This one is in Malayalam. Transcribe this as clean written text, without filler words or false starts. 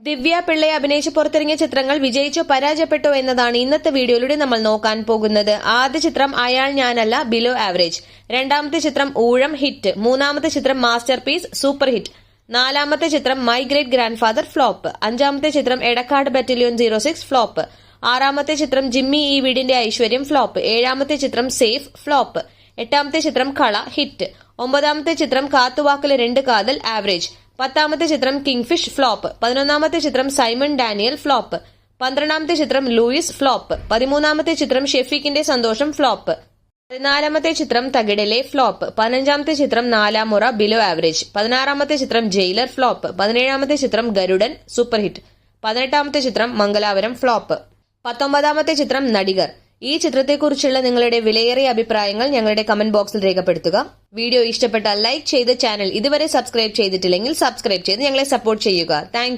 ദിവ്യ പിള്ളയെ അഭിനയിച്ച് പുറത്തിറങ്ങിയ ചിത്രങ്ങൾ വിജയിച്ചോ പരാജയപ്പെട്ടോ എന്നതാണ് ഇന്നത്തെ വീഡിയോയിലൂടെ നമ്മൾ നോക്കാൻ പോകുന്നത്. ആദ്യ ചിത്രം അയാൾ ഞാനല്ല, ബിലോ ആവറേജ്. രണ്ടാമത്തെ ചിത്രം ഊഴം, ഹിറ്റ്. മൂന്നാമത്തെ ചിത്രം മാസ്റ്റർ പീസ്, സൂപ്പർ ഹിറ്റ്. നാലാമത്തെ ചിത്രം my great grand father, flop. അഞ്ചാമത്തെ ചിത്രം എടക്കാട് ബറ്റാലിയൻ 06, ഫ്ലോപ്പ്. ആറാമത്തെ ചിത്രം ജിമ്മി ഈ വീടിന്റെ ഐശ്വര്യം, ഫ്ലോപ്പ്. ഏഴാമത്തെ ചിത്രം സേഫ്, ഫ്ലോപ്പ്. എട്ടാമത്തെ ചിത്രം കള, ഹിറ്റ്. ഒമ്പതാമത്തെ ചിത്രം കാത്തുവാക്കല് 2 കാതൽ, ആവറേജ്. പത്താമത്തെ ചിത്രം കിങ്ഫിഷ്, ഫ്ലോപ്പ്. 11ാമത്തെ ചിത്രം സൈമൺ ഡാനിയൽ, ഫ്ലോപ്പ്. 12ാമത്തെ ചിത്രം ലൂയിസ്, ഫ്ലോപ്പ്. 13ാമത്തെ ചിത്രം ഷെഫീഖിന്റെ സന്തോഷം, ഫ്ലോപ്പ്. 14ാമത്തെ ചിത്രം തകിടലെ, ഫ്ലോപ്പ്. 15ാമത്തെ ചിത്രം നാലാം മുറ, ബിലോ ആവറേജ്. 16ാമത്തെ ചിത്രം ജയിലർ, ഫ്ലോപ്പ്. 17ാമത്തെ ചിത്രം ഗരുഡൻ, സൂപ്പർ ഹിറ്റ്. 18ാമത്തെ ചിത്രം മംഗലാപുരം, ഫ്ലോപ്പ്. 19ാമത്തെ ചിത്രം നടികർ. ഈ ചിത്രത്തെക്കുറിച്ചുള്ള നിങ്ങളുടെ വിലയേറിയ അഭിപ്രായങ്ങൾ ഞങ്ങളുടെ കമന്റ് ബോക്സിൽ രേഖപ്പെടുത്തുക. വീഡിയോ ഇഷ്ടപ്പെട്ടാൽ ലൈക്ക് ചെയ്ത് ചാനൽ ഇതുവരെ സബ്സ്ക്രൈബ് ചെയ്തിട്ടില്ലെങ്കിൽ സബ്സ്ക്രൈബ് ചെയ്ത് ഞങ്ങളെ സപ്പോർട്ട് ചെയ്യുക. താങ്ക്